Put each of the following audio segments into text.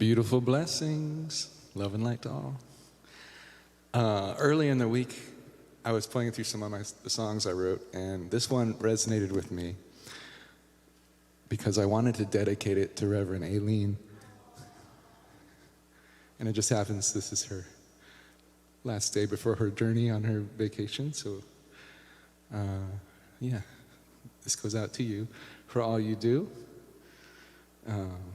Beautiful blessings, love and light to all. Early in the week, I was playing through some of the songs I wrote, and this one resonated with me because I wanted to dedicate it to Reverend Aileen. And it just happens this is her last day before her journey on her vacation. So, this goes out to you for all you do.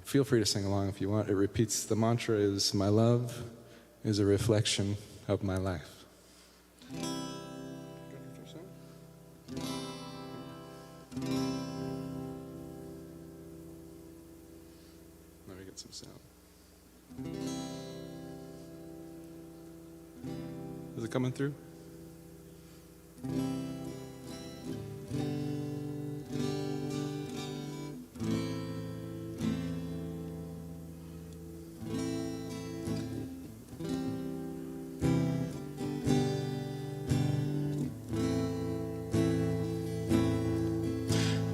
Feel free to sing along if you want. It repeats, the mantra is, my love is a reflection of my life. Let me get some sound. Is it coming through?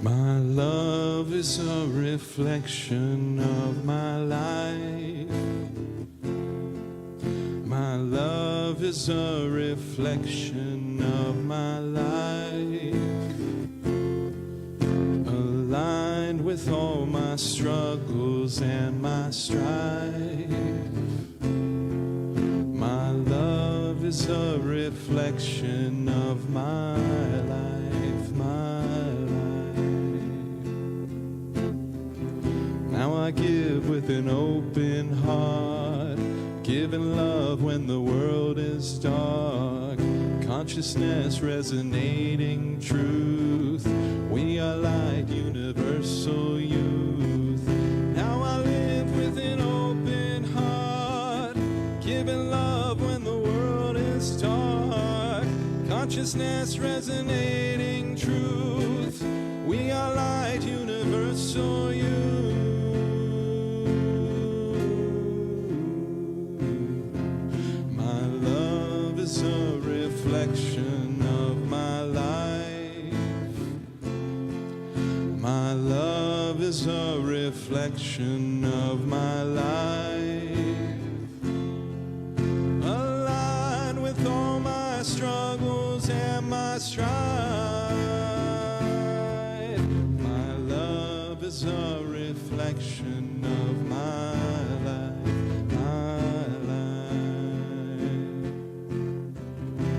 My love is a reflection of my life. My love is a reflection of my life, aligned with all my struggles and my strife. My love is a reflection of my life, my life. Now I give with an open heart, giving love when the world is dark, consciousness resonating truth. We are light, universal youth. Now I live with an open heart, giving love when the world is dark, consciousness resonating truth. We are light, universal youth. Is a reflection of my life. My love is a reflection of my life, aligned with all my struggles and my strife. My love is a reflection of my life.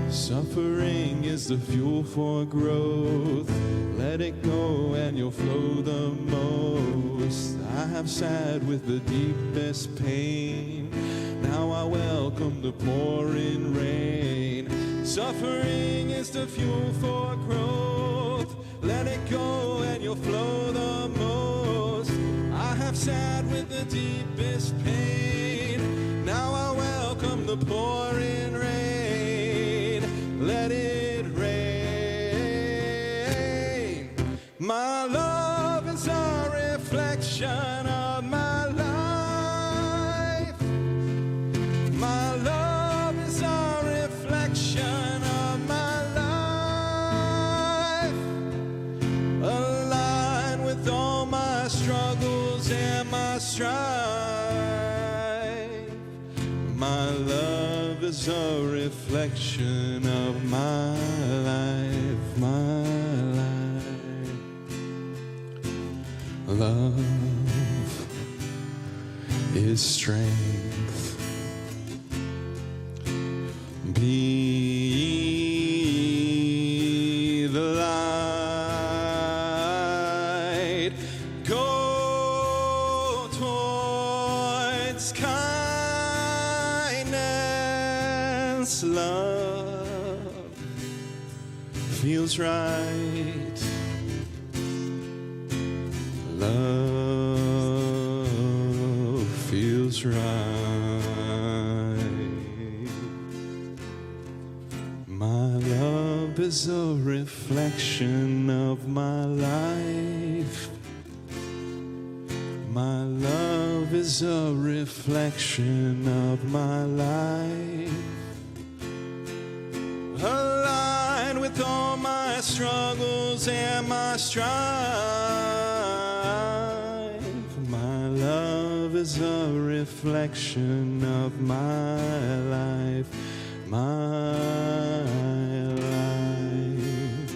Suffering is the fuel for growth. Let it go and you'll flow the most. I have sat with the deepest pain. Now I welcome the pouring rain. Suffering is the fuel for growth. Let it go and you'll flow the most. I have sat with the deepest pain. Now I welcome the pouring rain. Let it rain. My love is a reflection of my life. My love is a reflection of my life, aligned with all my struggles and my strife. My love is a reflection of my life, my life. Love is strength. Be the light. Go towards kindness. Love feels right. Love feels right. My love is a reflection of my life. My love is a reflection of my life, aligned with all my struggles and my strife. My love was a reflection of my life, my life.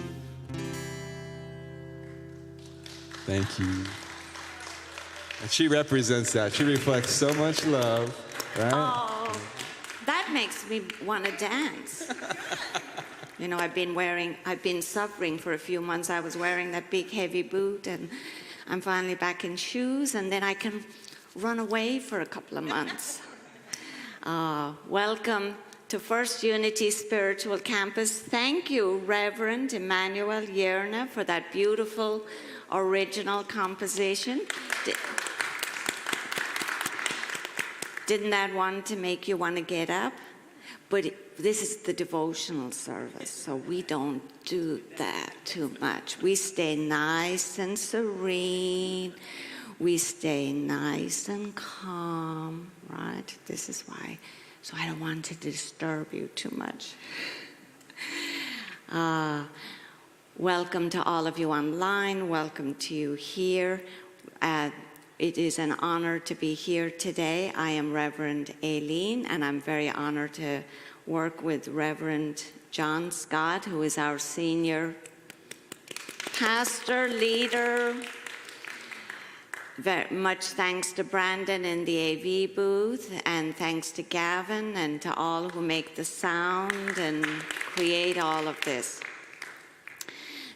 Thank you. And she represents that. She reflects so much love, right? Oh, that makes me want to dance. You know, I've been suffering for a few months. I was wearing that big heavy boot, and I'm finally back in shoes, and then I can run away for a couple of months. Welcome to First Unity Spiritual Campus. Thank you, Reverend Emmanuel Yerna, for that beautiful original composition. Didn't that want to make you want to get up? But this is the devotional service, so we don't do that too much. We stay nice and serene. We stay nice and calm, right? This is why. So I don't want to disturb you too much. Welcome to all of you online. Welcome to you here. It is an honor to be here today. I am Reverend Aileen, and I'm very honored to work with Reverend John Scott, who is our senior pastor, leader. Very much thanks to Brandon in the AV booth, and thanks to Gavin and to all who make the sound and create all of this.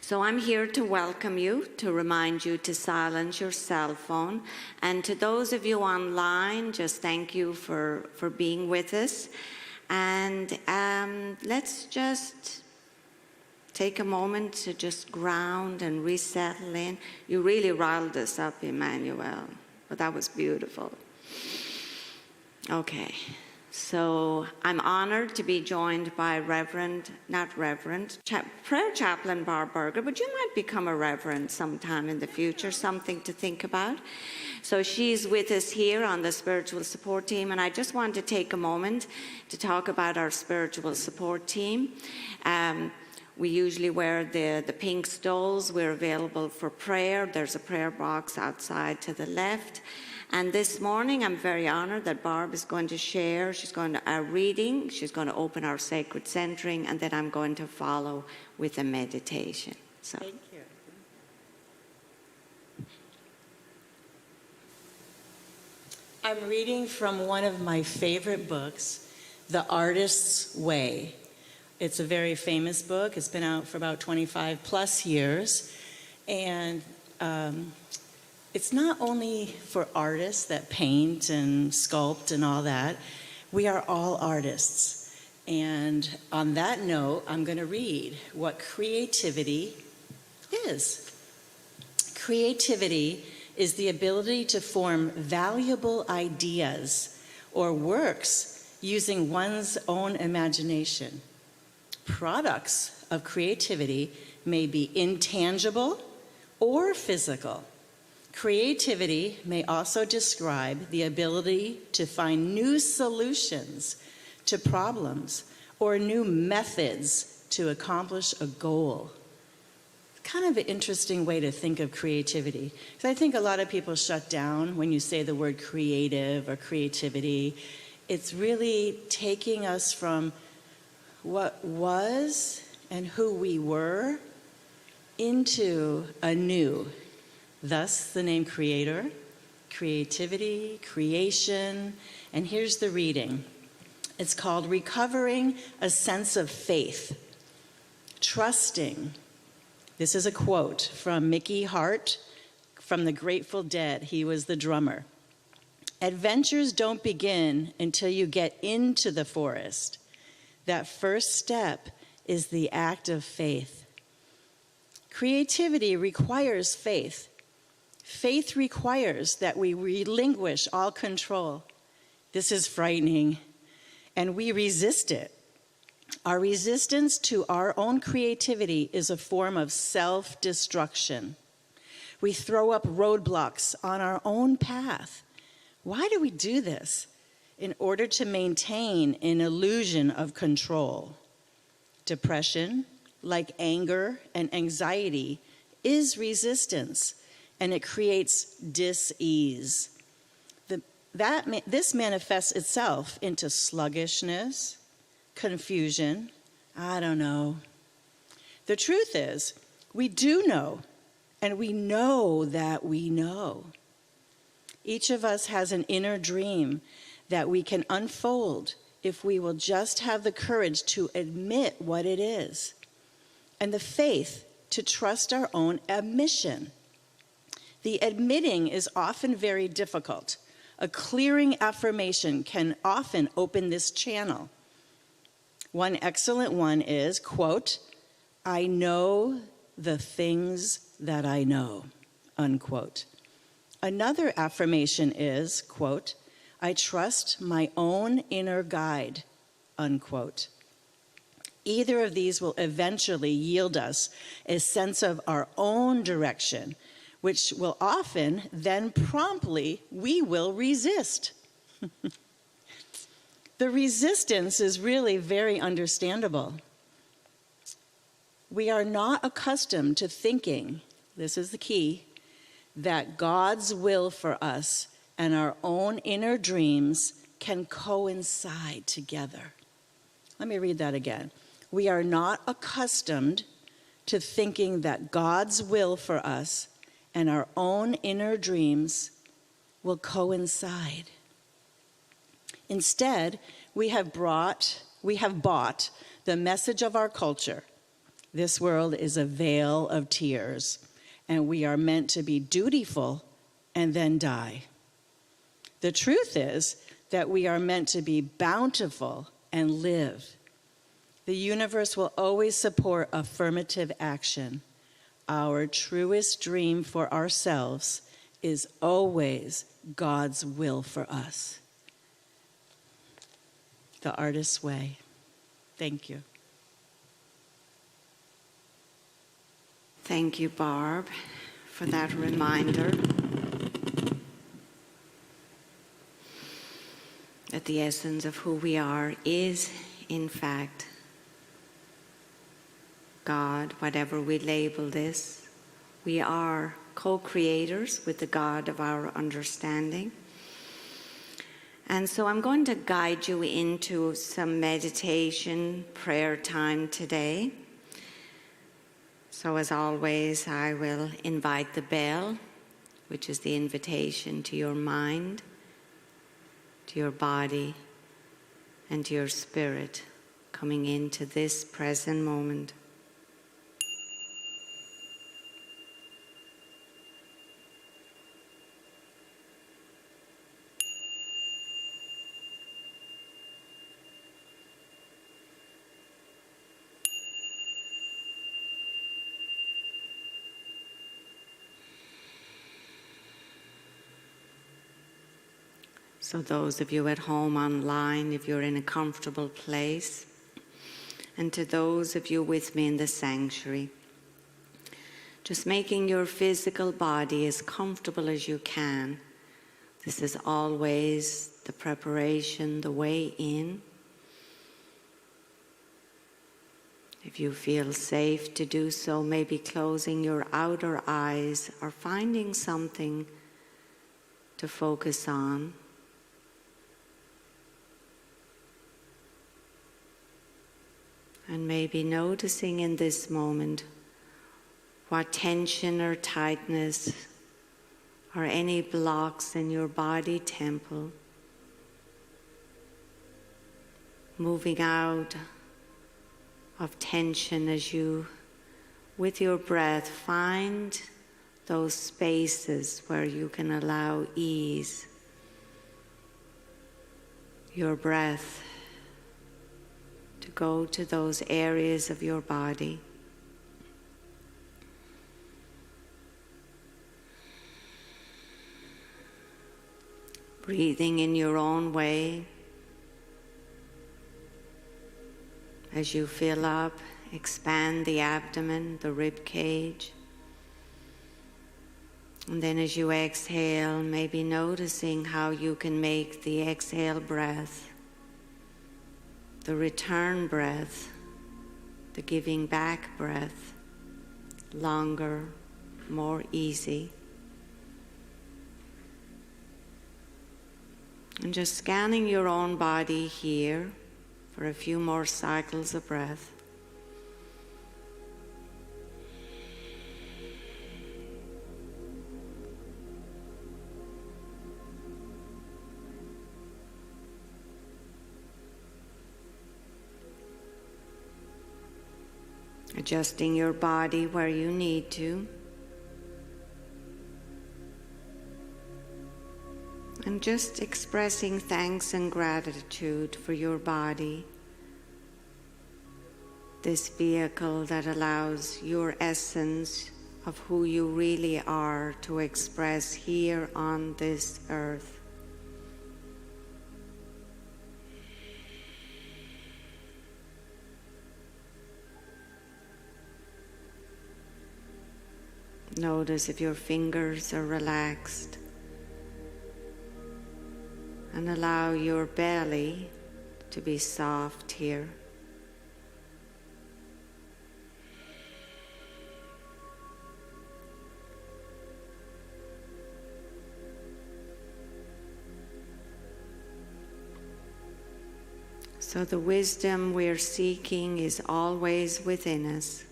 So I'm here to welcome you, to remind you to silence your cell phone. And to those of you online, just thank you for being with us. And let's just take a moment to just ground and resettle in. You really riled us up, Emmanuel, but that was beautiful. Okay. So I'm honored to be joined by prayer chaplain Barb Berger, but you might become a reverend sometime in the future, something to think about. So she's with us here on the spiritual support team, and I just want to take a moment to talk about our spiritual support team. We usually wear the pink stoles. We're available for prayer. There's a prayer box outside to the left. And this morning, I'm very honored that Barb is going to share. She's going to reading. She's going to open our sacred centering, and then I'm going to follow with a meditation. So. Thank you. I'm reading from one of my favorite books, The Artist's Way. It's a very famous book. It's been out for about 25 plus years. And it's not only for artists that paint and sculpt and all that. We are all artists. And on that note, I'm going to read what creativity is. Creativity is the ability to form valuable ideas or works using one's own imagination. Products of creativity may be intangible or physical. Creativity may also describe the ability to find new solutions to problems or new methods to accomplish a goal. Kind of an interesting way to think of creativity. Because I think a lot of people shut down when you say the word creative or creativity. It's really taking us from what was and who we were into a new. Thus, the name creator, creativity, creation. And here's the reading. It's called Recovering a Sense of Faith. Trusting. This is a quote from Mickey Hart from the Grateful Dead. He was the drummer. Adventures don't begin until you get into the forest. That first step is the act of faith. Creativity requires faith. Faith requires that we relinquish all control. This is frightening, and we resist it. Our resistance to our own creativity is a form of self-destruction. We throw up roadblocks on our own path. Why do we do this? In order to maintain an illusion of control. Depression, like anger and anxiety, is resistance, and it creates dis-ease. this manifests itself into sluggishness, confusion. I don't know. The truth is, we do know, and we know that we know. Each of us has an inner dream that we can unfold if we will just have the courage to admit what it is, and the faith to trust our own admission. The admitting is often very difficult. A clearing affirmation can often open this channel. One excellent one is, quote, "I know the things that I know," unquote. Another affirmation is, quote, "I trust my own inner guide," unquote. Either of these will eventually yield us a sense of our own direction, which will often then promptly we will resist. The resistance is really very understandable. We are not accustomed to thinking, this is the key, that God's will for us and our own inner dreams can coincide together. Let me read that again. We are not accustomed to thinking that God's will for us and our own inner dreams will coincide. Instead, we have bought the message of our culture. This world is a vale of tears, and we are meant to be dutiful and then die. The truth is that we are meant to be bountiful and live. The universe will always support affirmative action. Our truest dream for ourselves is always God's will for us. The Artist's Way. Thank you. Thank you, Barb, for that reminder that the essence of who we are is, in fact, God, whatever we label this. We are co-creators with the God of our understanding. And so I'm going to guide you into some meditation, prayer time today. So as always, I will invite the bell, which is the invitation to your mind, to your body, and to your spirit, coming into this present moment. So those of you at home online, if you're in a comfortable place, and to those of you with me in the sanctuary, just making your physical body as comfortable as you can. This is always the preparation, the way in. If you feel safe to do so, maybe closing your outer eyes or finding something to focus on. And maybe noticing in this moment what tension or tightness or any blocks in your body temple, moving out of tension as you, with your breath, find those spaces where you can allow ease. Your breath to go to those areas of your body. Breathing in your own way. As you fill up, expand the abdomen, the rib cage. And then as you exhale, maybe noticing how you can make the exhale breath, the return breath, the giving back breath, longer, more easy. And just scanning your own body here for a few more cycles of breath. Adjusting your body where you need to. And just expressing thanks and gratitude for your body, this vehicle that allows your essence of who you really are to express here on this earth. Notice if your fingers are relaxed. And allow your belly to be soft here. So the wisdom we're seeking is always within us.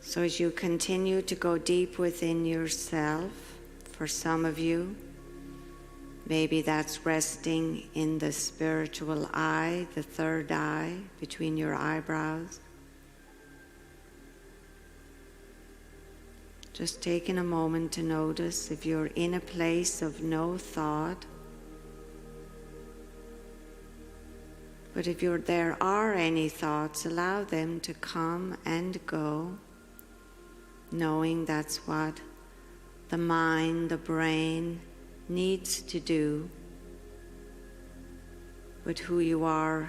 So as you continue to go deep within yourself, for some of you, maybe that's resting in the spiritual eye, the third eye between your eyebrows. Just taking a moment to notice if you're in a place of no thought. But if there are any thoughts, allow them to come and go, knowing that's what the mind, the brain needs to do. But who you are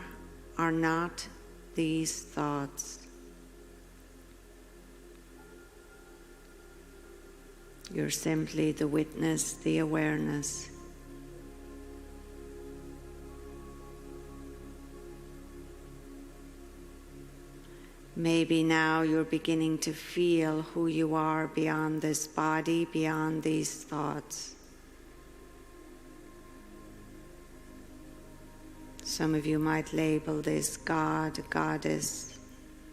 not these thoughts. You're simply the witness, the awareness. Maybe now you're beginning to feel who you are beyond this body, beyond these thoughts. Some of you might label this God, Goddess,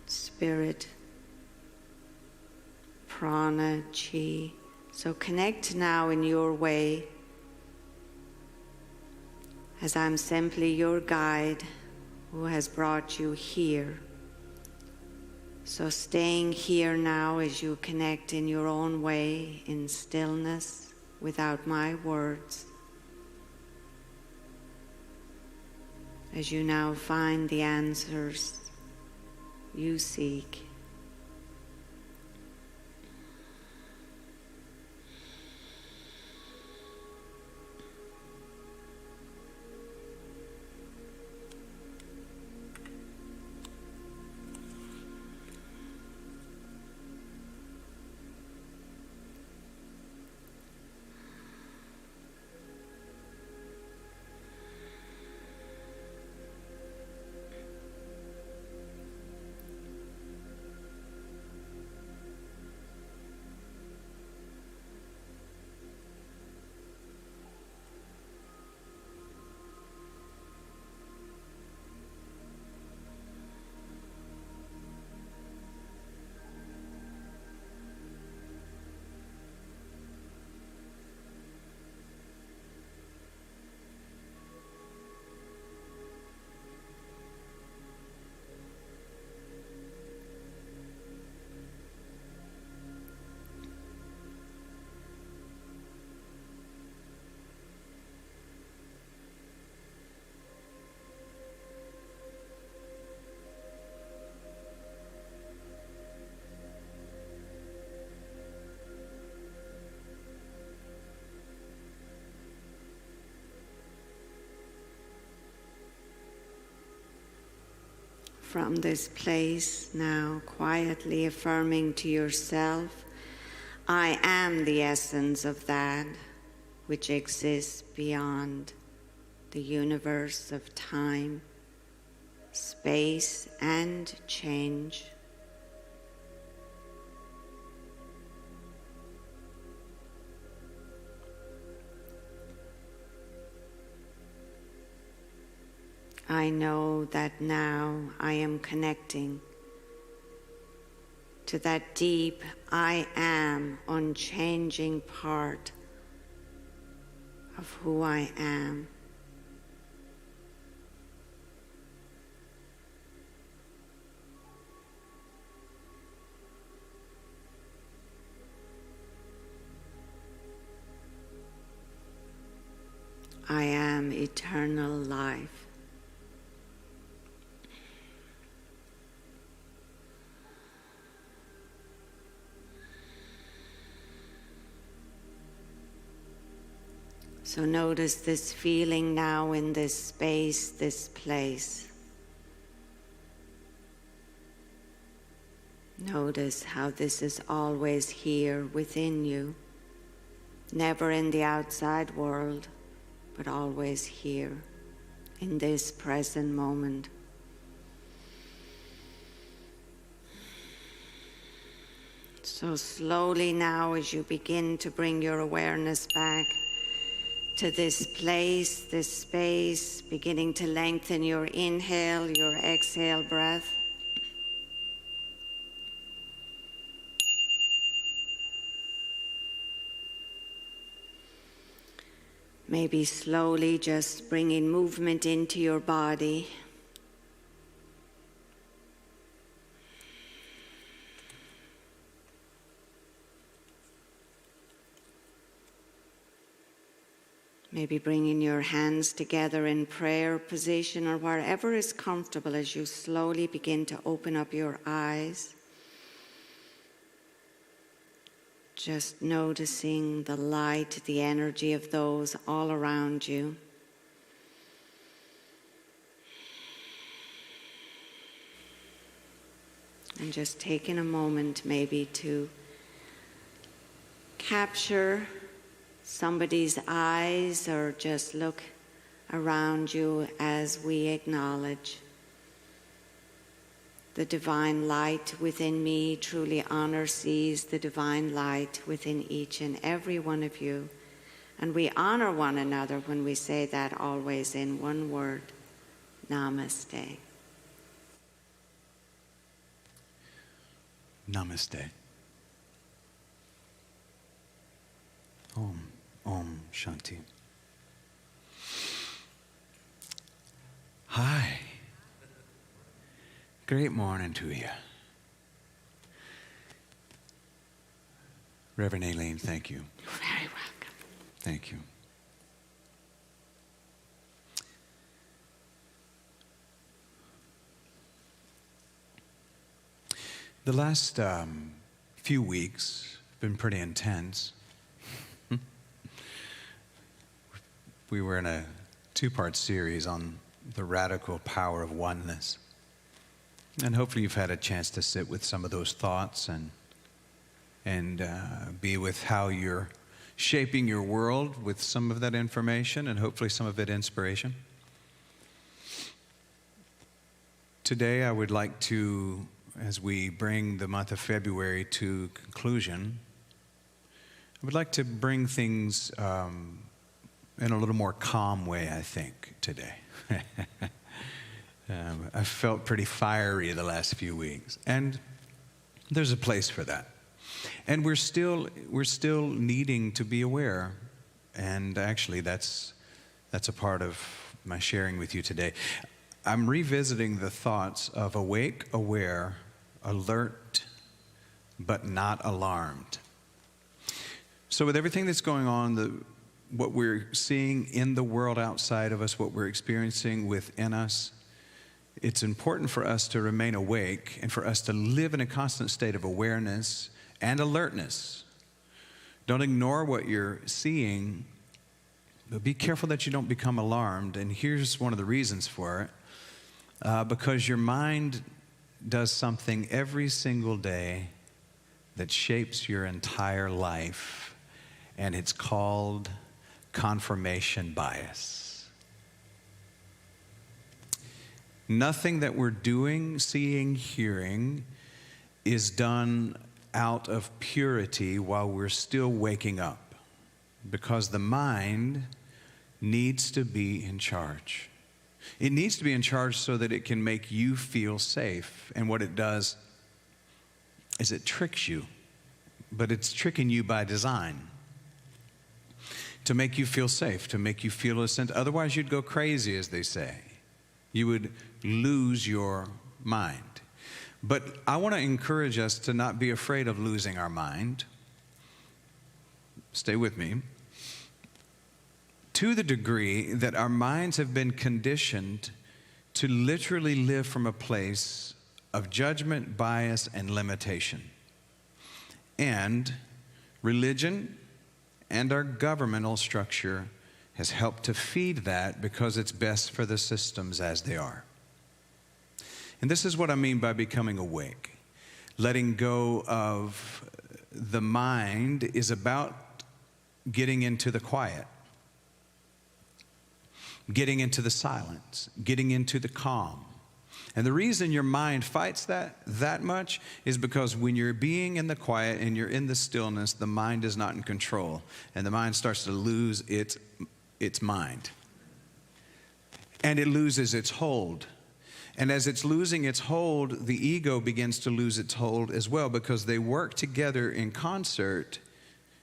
Spirit, Prana, Chi. So connect now in your way, as I'm simply your guide who has brought you here. So staying here now as you connect in your own way, in stillness, without my words. As you now find the answers you seek. From this place now, quietly affirming to yourself, I am the essence of that which exists beyond the universe of time, space, and change. I know that now I am connecting to that deep I am, unchanging part of who I am. I am eternal life. So notice this feeling now in this space, this place. Notice how this is always here within you, never in the outside world, but always here in this present moment. So slowly now, as you begin to bring your awareness back to this place, this space, beginning to lengthen your inhale, your exhale breath. Maybe slowly just bringing movement into your body. Maybe bringing your hands together in prayer position or wherever is comfortable as you slowly begin to open up your eyes. Just noticing the light, the energy of those all around you. And just taking a moment maybe to capture somebody's eyes or just look around you as we acknowledge the divine light within me. Truly honor, sees the divine light within each and every one of you. And we honor one another when we say that always in one word, Namaste. Namaste. Om Shanti. Hi. Great morning to you. Reverend Aileen, thank you. You're very welcome. Thank you. The last few weeks have been pretty intense. We were in a two-part series on the radical power of oneness. And hopefully you've had a chance to sit with some of those thoughts and be with how you're shaping your world with some of that information and hopefully some of it inspiration. Today I would like to, as we bring the month of February to conclusion, I would like to bring things in a little more calm way, I think, today. I've felt pretty fiery the last few weeks, and there's a place for that. And we're still needing to be aware, and actually that's a part of my sharing with you today. I'm revisiting the thoughts of awake, aware, alert, but not alarmed. So with everything that's going on, what we're seeing in the world outside of us, what we're experiencing within us, it's important for us to remain awake and for us to live in a constant state of awareness and alertness. Don't ignore what you're seeing, but be careful that you don't become alarmed. And here's one of the reasons for it. Because your mind does something every single day that shapes your entire life, and it's called confirmation bias. Nothing that we're doing, seeing, hearing is done out of purity while we're still waking up, because the mind needs to be in charge. It needs to be in charge so that it can make you feel safe. And what it does is it tricks you, but it's tricking you by design to make you feel safe, to make you feel a sense. Otherwise, you'd go crazy, as they say. You would lose your mind. But I want to encourage us to not be afraid of losing our mind. Stay with me. To the degree that our minds have been conditioned to literally live from a place of judgment, bias, and limitation. And religion and our governmental structure has helped to feed that because it's best for the systems as they are. And this is what I mean by becoming awake. Letting go of the mind is about getting into the quiet, getting into the silence, getting into the calm. And the reason your mind fights that much is because when you're being in the quiet and you're in the stillness, the mind is not in control. And the mind starts to lose its mind. And it loses its hold. And as it's losing its hold, the ego begins to lose its hold as well, because they work together in concert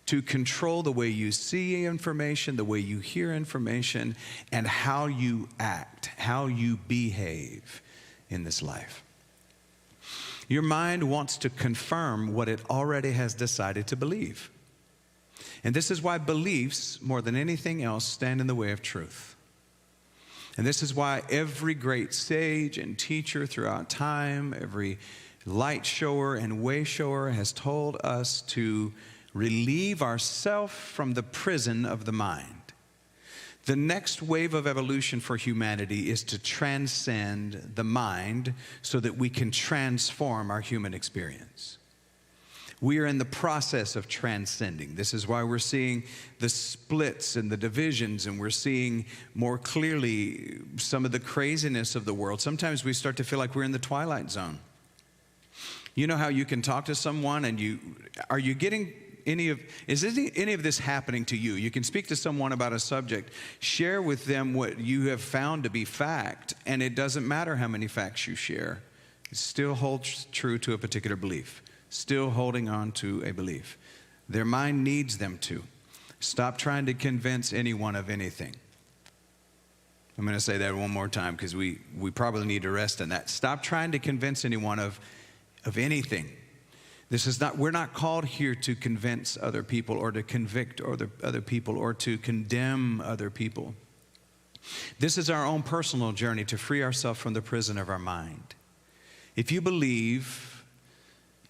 to control the way you see information, the way you hear information, and how you act, how you behave in this life. Your mind wants to confirm what it already has decided to believe. And this is why beliefs, more than anything else, stand in the way of truth. And this is why every great sage and teacher throughout time, every light shower and way shower has told us to relieve ourselves from the prison of the mind. The next wave of evolution for humanity is to transcend the mind so that we can transform our human experience. We are in the process of transcending. This is why we're seeing the splits and the divisions, and we're seeing more clearly some of the craziness of the world. Sometimes we start to feel like we're in the twilight zone. You know how you can talk to someone and are you getting is any of this happening to you? You can speak to someone about a subject, share with them what you have found to be fact, and it doesn't matter how many facts you share. It still holds true to a particular belief. Still holding on to a belief. Their mind needs them to. Stop trying to convince anyone of anything. I'm going to say that one more time because we probably need to rest on that. Stop trying to convince anyone of anything. We're not called here to convince other people or to convict other people or to condemn other people. This is our own personal journey to free ourselves from the prison of our mind. If you believe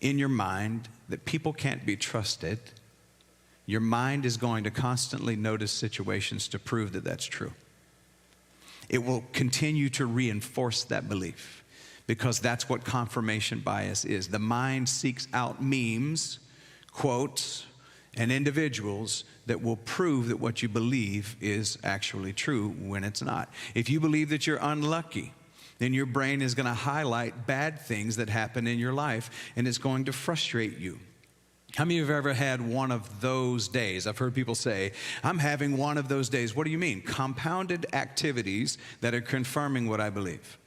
in your mind that people can't be trusted, your mind is going to constantly notice situations to prove that that's true. It will continue to reinforce that belief because that's what confirmation bias is. The mind seeks out memes, quotes, and individuals that will prove that what you believe is actually true when it's not. If you believe that you're unlucky, then your brain is going to highlight bad things that happen in your life, and it's going to frustrate you. How many of you have ever had one of those days? I've heard people say, I'm having one of those days. What do you mean? Compounded activities that are confirming what I believe.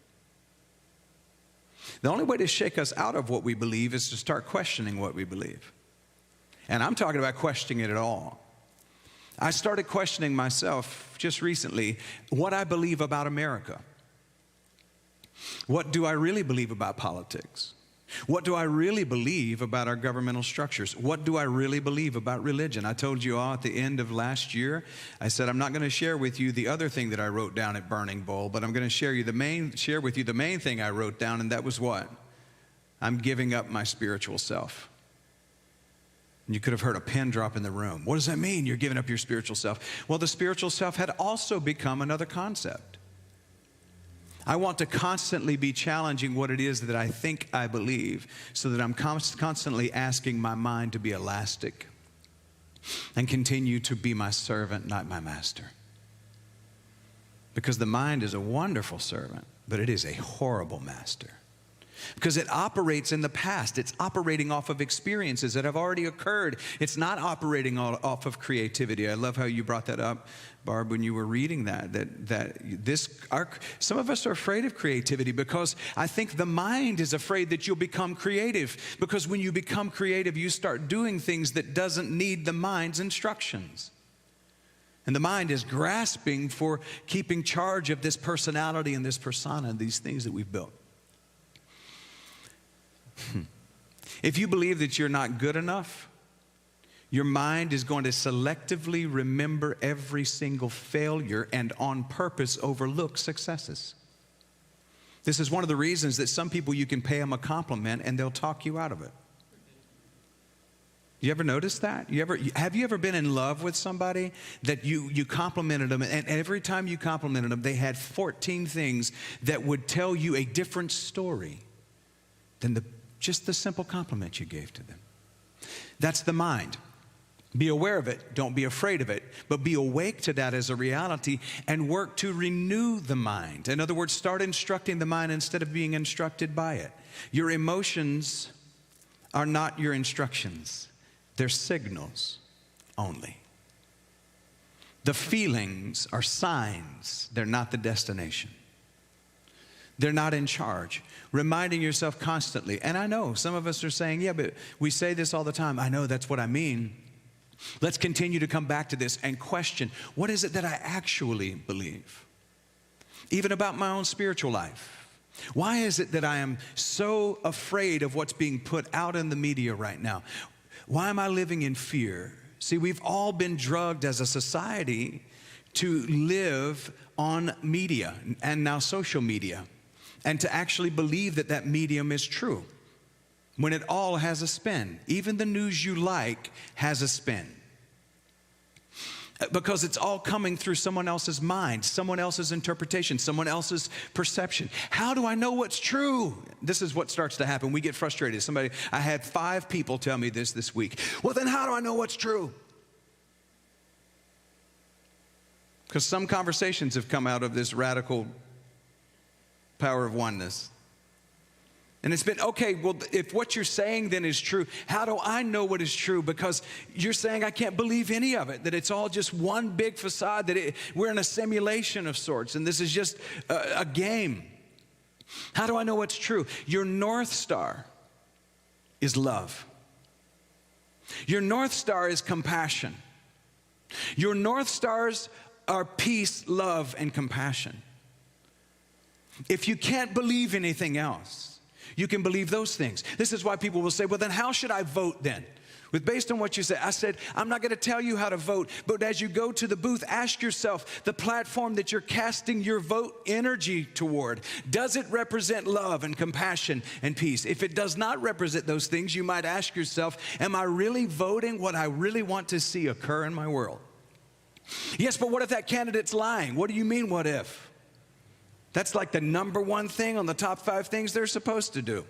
The only way to shake us out of what we believe is to start questioning what we believe. And I'm talking about questioning it at all. I started questioning myself just recently what I believe about America. What do I really believe about politics? What do I really believe about our governmental structures? What do I really believe about religion? I told you all at the end of last year, I said I'm not going to share with you the other thing that I wrote down at Burning Bowl, but I'm going to share with you the main thing I wrote down, and that was what? I'm giving up my spiritual self. And you could have heard a pin drop in the room. What does that mean, you're giving up your spiritual self? Well, the spiritual self had also become another concept. I want to constantly be challenging what it is that I think I believe so that I'm constantly asking my mind to be elastic and continue to be my servant, not my master. Because the mind is a wonderful servant, but it is a horrible master. because it operates in the past. It's operating off of experiences that have already occurred. It's not operating off of creativity. I love how you brought that up, Barb, when you were reading some of us are afraid of creativity because I think the mind is afraid that you'll become creative, because when you become creative, you start doing things that doesn't need the mind's instructions. And the mind is grasping for keeping charge of this personality and this persona, these things that we've built. If you believe that you're not good enough, your mind is going to selectively remember every single failure and on purpose overlook successes. This is one of the reasons that some people, you can pay them a compliment and they'll talk you out of it. You ever notice that? Have you ever been in love with somebody that you complimented them, and every time you complimented them, they had 14 things that would tell you a different story than just the simple compliment you gave to them? That's the mind. Be aware of it. Don't be afraid of it. But be awake to that as a reality and work to renew the mind. In other words, start instructing the mind instead of being instructed by it. Your emotions are not your instructions. They're signals only. The feelings are signs. They're not the destination. They're not in charge. Reminding yourself constantly. And I know some of us are saying, yeah, but we say this all the time. I know that's what I mean. Let's continue to come back to this and question, what is it that I actually believe? Even about my own spiritual life. Why is it that I am so afraid of what's being put out in the media right now? Why am I living in fear? See, we've all been drugged as a society to live on media and now social media, and to actually believe that that medium is true when it all has a spin. Even the news you like has a spin, because it's all coming through someone else's mind, someone else's interpretation, someone else's perception. How do I know what's true? This is what starts to happen. We get frustrated. I had 5 people tell me this week. Well, then how do I know what's true? Because some conversations have come out of this radical power of oneness. And it's been, okay, well, if what you're saying then is true, how do I know what is true? Because you're saying I can't believe any of it, that it's all just one big facade, that we're in a simulation of sorts, and this is just a game. How do I know what's true? Your North Star is love. Your North Star is compassion. Your North Stars are peace, love, and compassion. If you can't believe anything else, you can believe those things. This is why people will say, well, then how should I vote then? Based on what you said, I said, I'm not going to tell you how to vote, but as you go to the booth, ask yourself, the platform that you're casting your vote energy toward, does it represent love and compassion and peace? If it does not represent those things, you might ask yourself, am I really voting what I really want to see occur in my world? Yes, but what if that candidate's lying? What do you mean, what if? That's like the number one thing on the top 5 things they're supposed to do.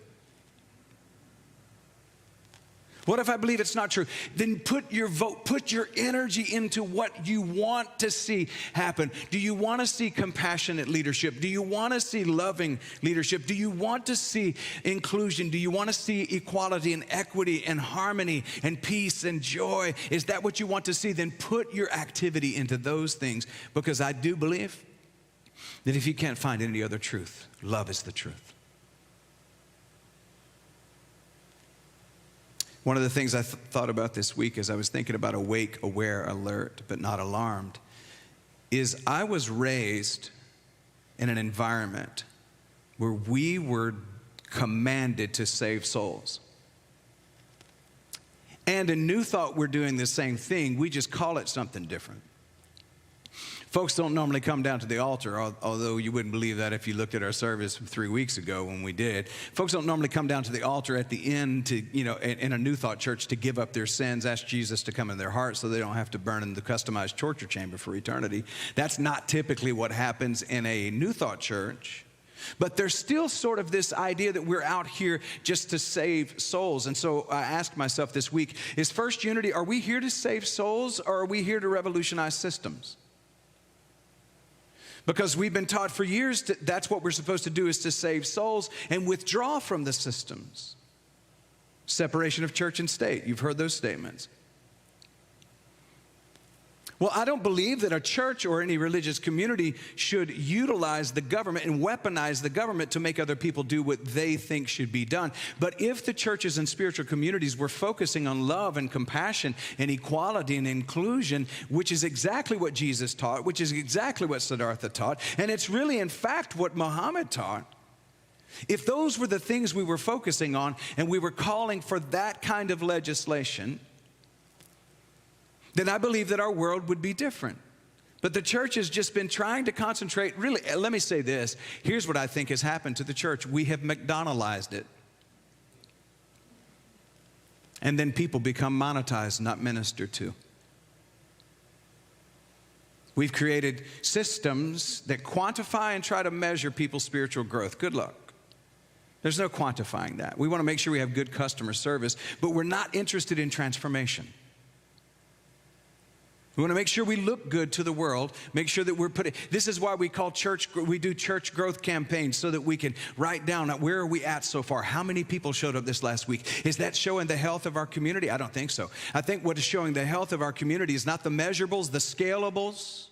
What if I believe it's not true? Then put your vote, put your energy into what you want to see happen. Do you want to see compassionate leadership? Do you want to see loving leadership? Do you want to see inclusion? Do you want to see equality and equity and harmony and peace and joy? Is that what you want to see? Then put your activity into those things, because I do believe that if you can't find any other truth, love is the truth. One of the things I thought about this week as I was thinking about awake, aware, alert, but not alarmed, is I was raised in an environment where we were commanded to save souls. And in New Thought, we're doing the same thing. We just call it something different. Folks don't normally come down to the altar, although you wouldn't believe that if you looked at our service 3 weeks ago when we did. Folks don't normally come down to the altar at the end to, in a New Thought church, to give up their sins, ask Jesus to come in their heart so they don't have to burn in the customized torture chamber for eternity. That's not typically what happens in a New Thought church. But there's still sort of this idea that we're out here just to save souls. And so I asked myself this week, is First Unity, are we here to save souls, or are we here to revolutionize systems? Because we've been taught for years that's what we're supposed to do, is to save souls and withdraw from the systems. Separation of church and state. You've heard those statements. Well, I don't believe that a church or any religious community should utilize the government and weaponize the government to make other people do what they think should be done. But if the churches and spiritual communities were focusing on love and compassion and equality and inclusion, which is exactly what Jesus taught, which is exactly what Siddhartha taught, and it's really, in fact, what Muhammad taught. If those were the things we were focusing on and we were calling for that kind of legislation, then I believe that our world would be different. But the church has just been trying to concentrate, really, let me say this. Here's what I think has happened to the church. We have McDonaldized it. And then people become monetized, not ministered to. We've created systems that quantify and try to measure people's spiritual growth. Good luck. There's no quantifying that. We want to make sure we have good customer service, but we're not interested in transformation. We want to make sure we look good to the world, make sure that we're putting, this is why we do church growth campaigns, so that we can write down where are we at so far? How many people showed up this last week? Is that showing the health of our community? I don't think so. I think what is showing the health of our community is not the measurables, the scalables.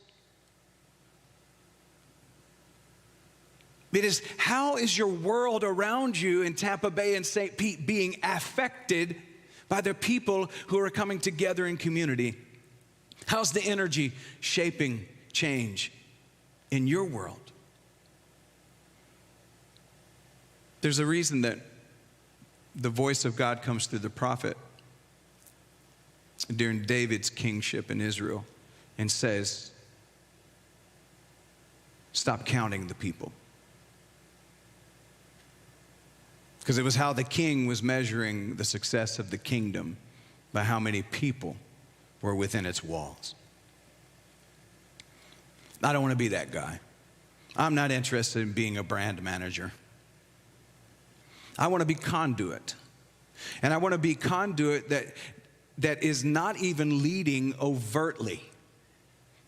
It is, how is your world around you in Tampa Bay and St. Pete being affected by the people who are coming together in community? How's the energy shaping change in your world? There's a reason that the voice of God comes through the prophet during David's kingship in Israel and says, stop counting the people. Because it was how the king was measuring the success of the kingdom, by how many people were within its walls. I don't want to be that guy. I'm not interested in being a brand manager. I want to be conduit. And I want to be conduit that is not even leading overtly.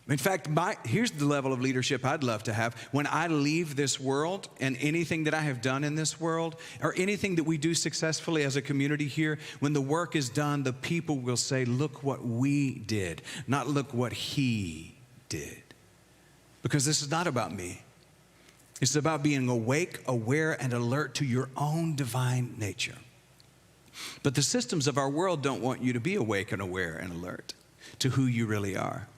In fact, here's the level of leadership I'd love to have. When I leave this world, and anything that I have done in this world, or anything that we do successfully as a community here, when the work is done, the people will say, look what we did, not look what he did. Because this is not about me. It's about being awake, aware, and alert to your own divine nature. But the systems of our world don't want you to be awake and aware and alert to who you really are.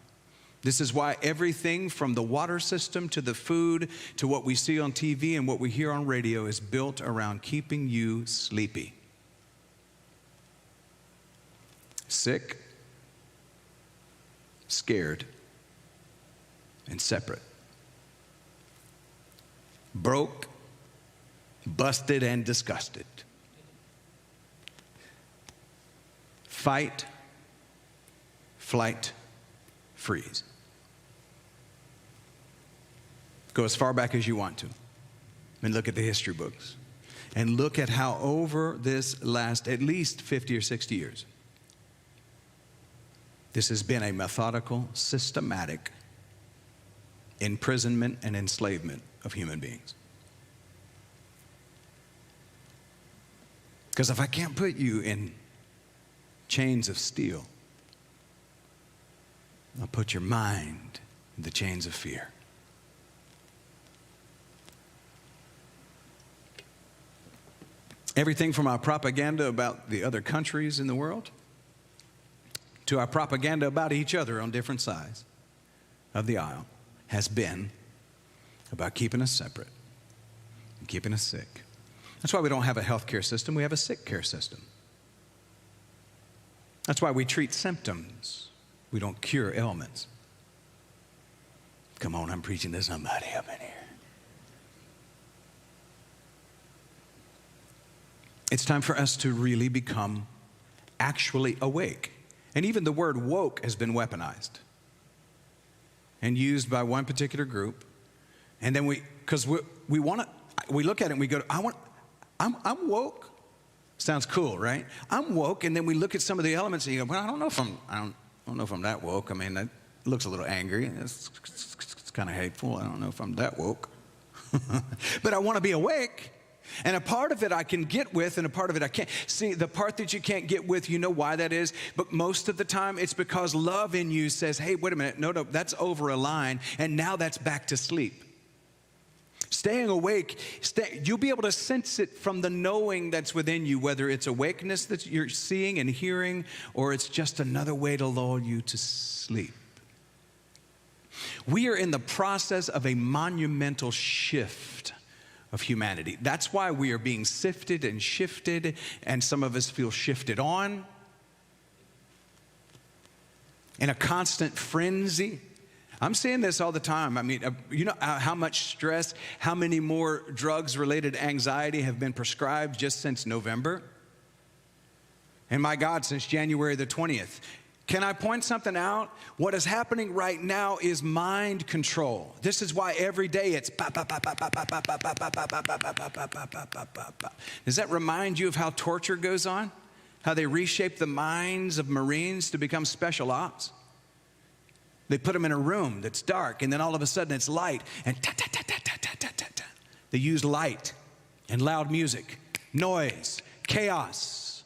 This is why everything from the water system to the food to what we see on TV and what we hear on radio is built around keeping you sleepy, sick, scared, and separate, broke, busted, and disgusted. Fight, flight, freeze. Go as far back as you want to and look at the history books and look at how over this last at least 50 or 60 years, this has been a methodical, systematic imprisonment and enslavement of human beings. Because if I can't put you in chains of steel, I'll put your mind in the chains of fear. Everything from our propaganda about the other countries in the world to our propaganda about each other on different sides of the aisle has been about keeping us separate and keeping us sick. That's why we don't have a health care system. We have a sick care system. That's why we treat symptoms. We don't cure ailments. Come on, I'm preaching to somebody up in here. It's time for us to really become actually awake. And even the word woke has been weaponized and used by one particular group. And then we look at it and we go, I'm woke. Sounds cool, right? I'm woke. And then we look at some of the elements and you go, well, I don't know if I'm that woke. I mean, looks a little angry. It's kind of hateful. I don't know if I'm that woke. But I want to be awake. And a part of it I can get with, and a part of it I can't. See, the part that you can't get with, you know why that is? But most of the time, it's because love in you says, hey, wait a minute. No, that's over a line. And now that's back to sleep. Staying awake, you'll be able to sense it from the knowing that's within you, whether it's awakeness that you're seeing and hearing, or it's just another way to lull you to sleep. We are in the process of a monumental shift of humanity. That's why we are being sifted and shifted, and some of us feel shifted on in a constant frenzy. I'm seeing this all the time. I mean, you know how much stress, how many more drugs-related anxiety have been prescribed just since November? And my God, since January the 20th. Can I point something out? What is happening right now is mind control. This is why every day it's pa, pa, pa, pa, pa, pa, pa, pa, pa, pa, pa, pa, pa, pa, pa, pa, pa, pa, pa. Does that remind you of how torture goes on? How they reshape the minds of Marines to become special ops? They put them in a room that's dark, and then all of a sudden it's light, and ta-ta-ta-ta-ta-ta-ta-ta. They use light and loud music, noise, chaos.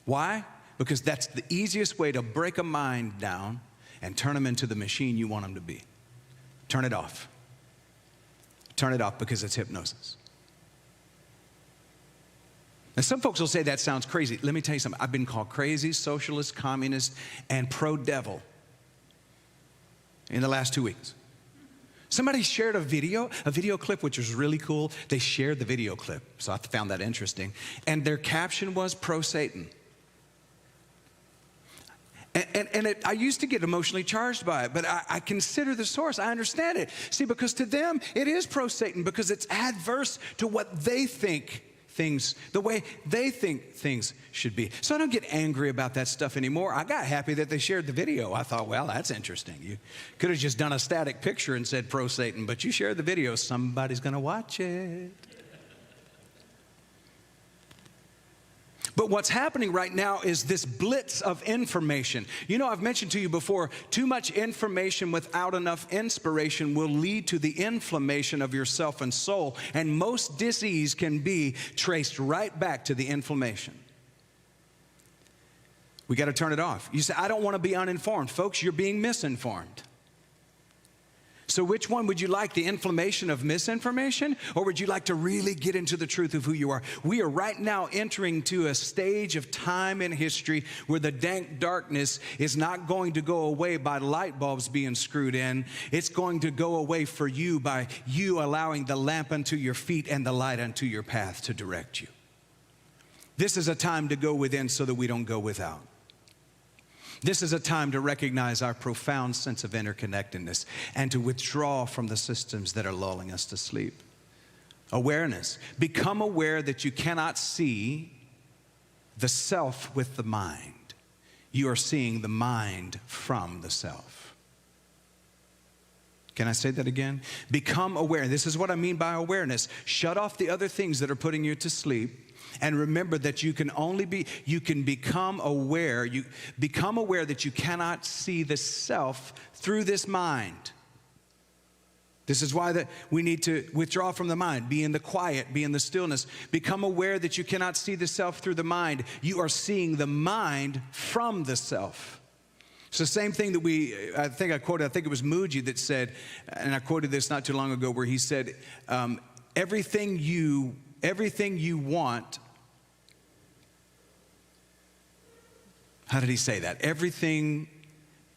Why? Because that's the easiest way to break a mind down and turn them into the machine you want them to be. Turn it off. Turn it off because it's hypnosis. Now, some folks will say that sounds crazy. Let me tell you something. I've been called crazy, socialist, communist, and pro-devil in the last 2 weeks. Somebody shared a video clip, which was really cool. They shared the video clip, so I found that interesting. And their caption was pro-Satan. I used to get emotionally charged by it, but I consider the source. I understand it. See, because to them, it is pro-Satan because it's adverse to what they think things, the way they think things should be. So I don't get angry about that stuff anymore. I got happy that they shared the video. I thought, well, that's interesting. You could have just done a static picture and said pro-Satan, but you shared the video. Somebody's going to watch it. But what's happening right now is this blitz of information. You know, I've mentioned to you before, too much information without enough inspiration will lead to the inflammation of your self and soul. And most disease can be traced right back to the inflammation. We got to turn it off. You say, I don't want to be uninformed. Folks, you're being misinformed. So which one would you like, the inflammation of misinformation, or would you like to really get into the truth of who you are? We are right now entering to a stage of time in history where the dank darkness is not going to go away by light bulbs being screwed in. It's going to go away for you by you allowing the lamp unto your feet and the light unto your path to direct you. This is a time to go within so that we don't go without. This is a time to recognize our profound sense of interconnectedness and to withdraw from the systems that are lulling us to sleep. Awareness. Become aware that you cannot see the self with the mind. You are seeing the mind from the self. Can I say that again? Become aware. This is what I mean by awareness. Shut off the other things that are putting you to sleep. And remember that you can become aware. You become aware that you cannot see the self through this mind. This is why we need to withdraw from the mind, be in the quiet, be in the stillness. Become aware that you cannot see the self through the mind. You are seeing the mind from the self. It's the same thing that I think it was Muji that said, and I quoted this not too long ago, where he said, everything you want. How did he say that? Everything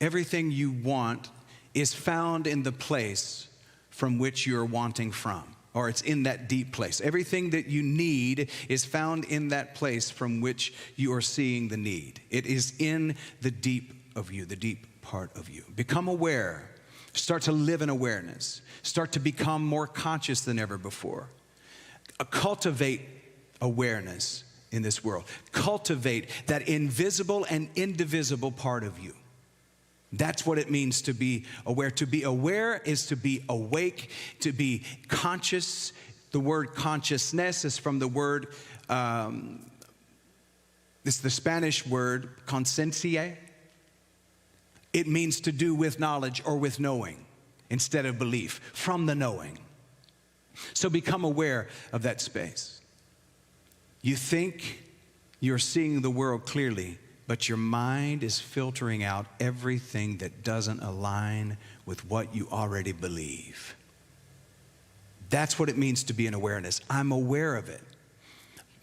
you want is found in the place from which you're wanting from, or it's in that deep place. Everything that you need is found in that place from which you are seeing the need. It is in the deep of you, the deep part of you. Become aware. Start to live in awareness. Start to become more conscious than ever before. Cultivate awareness in this world. Cultivate that invisible and indivisible part of you. That's what it means to be aware. To be aware is to be awake, to be conscious. The word consciousness is from the word, it's the Spanish word conciencia. It means to do with knowledge or with knowing instead of belief, from the knowing. So become aware of that space. You think you're seeing the world clearly, but your mind is filtering out everything that doesn't align with what you already believe. That's what it means to be in awareness. I'm aware of it.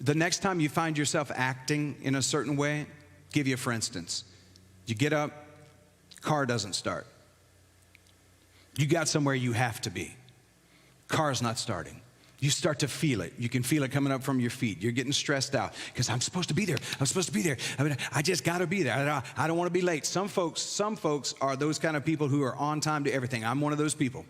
The next time you find yourself acting in a certain way, give you for instance, you get up, car doesn't start. You got somewhere you have to be. Car's not starting. You start to feel it. You can feel it coming up from your feet. You're getting stressed out because I'm supposed to be there. I'm supposed to be there. I just got to be there. I don't want to be late. Some folks are those kind of people who are on time to everything. I'm one of those people.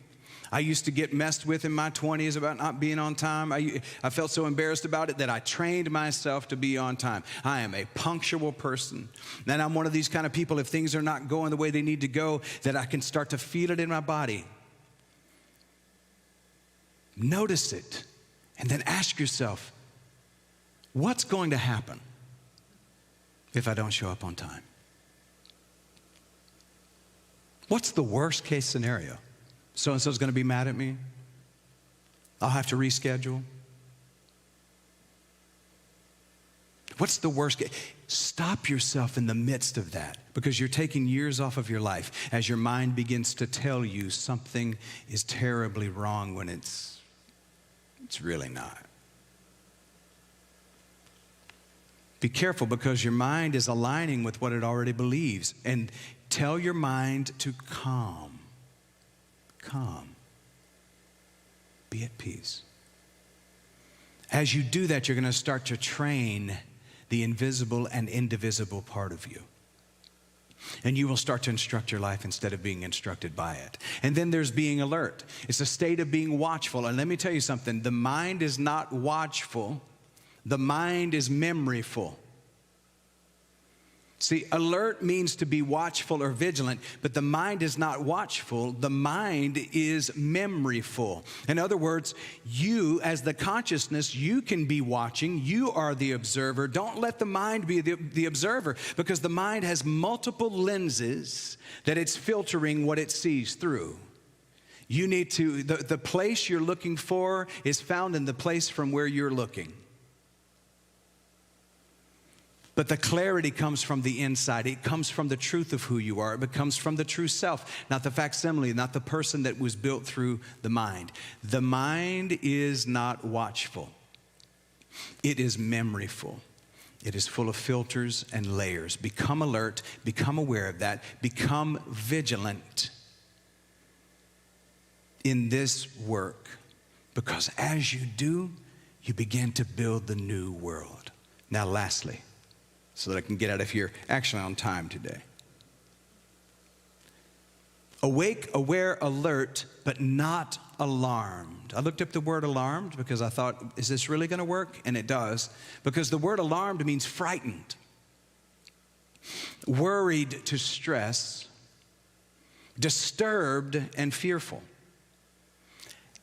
I used to get messed with in my 20s about not being on time. I felt so embarrassed about it that I trained myself to be on time. I am a punctual person. And I'm one of these kind of people, if things are not going the way they need to go, that I can start to feel it in my body. Notice it, and then ask yourself, what's going to happen if I don't show up on time? What's the worst case scenario? So-and-so's going to be mad at me. I'll have to reschedule. What's the worst case? Stop yourself in the midst of that, because you're taking years off of your life as your mind begins to tell you something is terribly wrong when it's really not. Be careful, because your mind is aligning with what it already believes. And tell your mind to calm. Calm. Be at peace. As you do that, you're going to start to train the invisible and indivisible part of you. And you will start to instruct your life instead of being instructed by it. And then there's being alert. It's a state of being watchful. And let me tell you something. The mind is not watchful. The mind is memoryful. See, alert means to be watchful or vigilant, but the mind is not watchful. The mind is memoryful. In other words, you as the consciousness, you can be watching. You are the observer. Don't let the mind be the observer, because the mind has multiple lenses that it's filtering what it sees through. You need to, the place you're looking for is found in the place from where you're looking. But the clarity comes from the inside. It comes from the truth of who you are. It comes from the true self, not the facsimile, not the person that was built through the mind. The mind is not watchful. It is memoryful. It is full of filters and layers. Become alert. Become aware of that. Become vigilant in this work. Because as you do, you begin to build the new world. Now, lastly, so that I can get out of here actually on time today. Awake, aware, alert, but not alarmed. I looked up the word alarmed because I thought, is this really going to work? And it does, because the word alarmed means frightened, worried to stress, disturbed and fearful.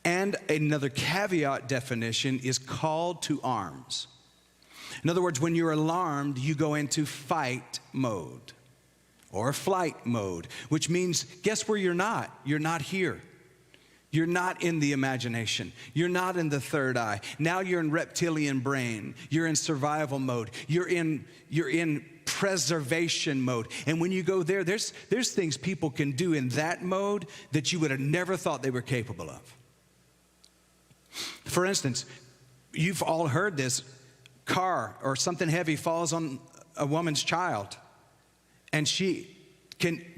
And another caveat definition is called to arms. In other words, when you're alarmed, you go into fight mode or flight mode, which means, guess where you're not? You're not here. You're not in the imagination. You're not in the third eye. Now you're in reptilian brain. You're in survival mode. You're in preservation mode. And when you go there, there's things people can do in that mode that you would have never thought they were capable of. For instance, you've all heard this. Car or something heavy falls on a woman's child, and she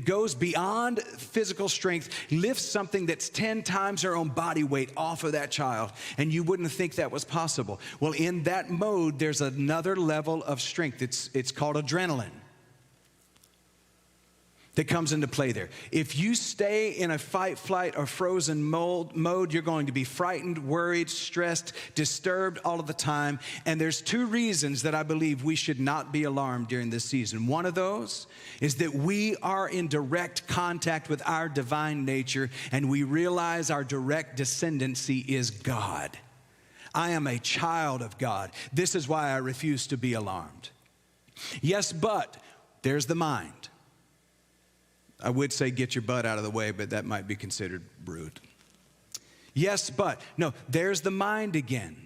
goes beyond physical strength, lifts something that's 10 times her own body weight off of that child, and you wouldn't think that was possible. Well, in that mode, there's another level of strength. It's called adrenaline that comes into play there. If you stay in a fight, flight, or frozen mode, you're going to be frightened, worried, stressed, disturbed all of the time. And there's two reasons that I believe we should not be alarmed during this season. One of those is that we are in direct contact with our divine nature, and we realize our direct descendancy is God. I am a child of God. This is why I refuse to be alarmed. Yes, but there's the mind. I would say get your butt out of the way, but that might be considered rude. Yes, but. No, there's the mind again,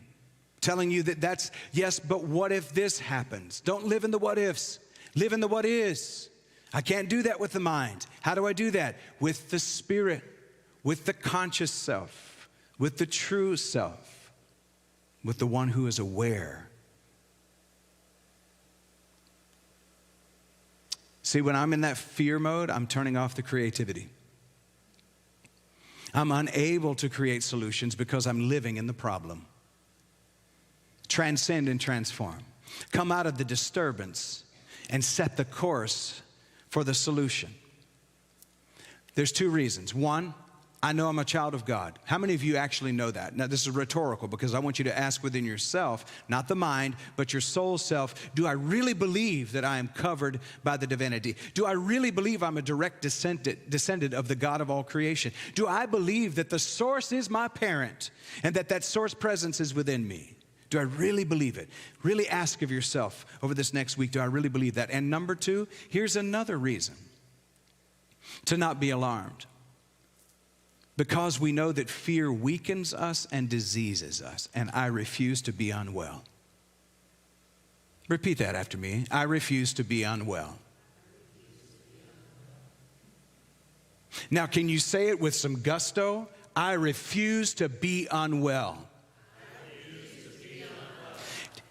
telling you that that's, yes, but what if this happens? Don't live in the what ifs. Live in the what is. I can't do that with the mind. How do I do that? With the Spirit, with the conscious self, with the true self, with the one who is aware. See, when I'm in that fear mode, I'm turning off the creativity. I'm unable to create solutions because I'm living in the problem. Transcend and transform. Come out of the disturbance and set the course for the solution. There's two reasons. One, I know I'm a child of God. How many of you actually know that? Now, this is rhetorical because I want you to ask within yourself, not the mind, but your soul self, do I really believe that I am covered by the divinity? Do I really believe I'm a direct descendant of the God of all creation? Do I believe that the source is my parent and that source presence is within me? Do I really believe it? Really ask of yourself over this next week, do I really believe that? And number two, here's another reason to not be alarmed. Because we know that fear weakens us and diseases us, and I refuse to be unwell. Repeat that after me. I refuse to be unwell. Now, can you say it with some gusto? I refuse to be unwell.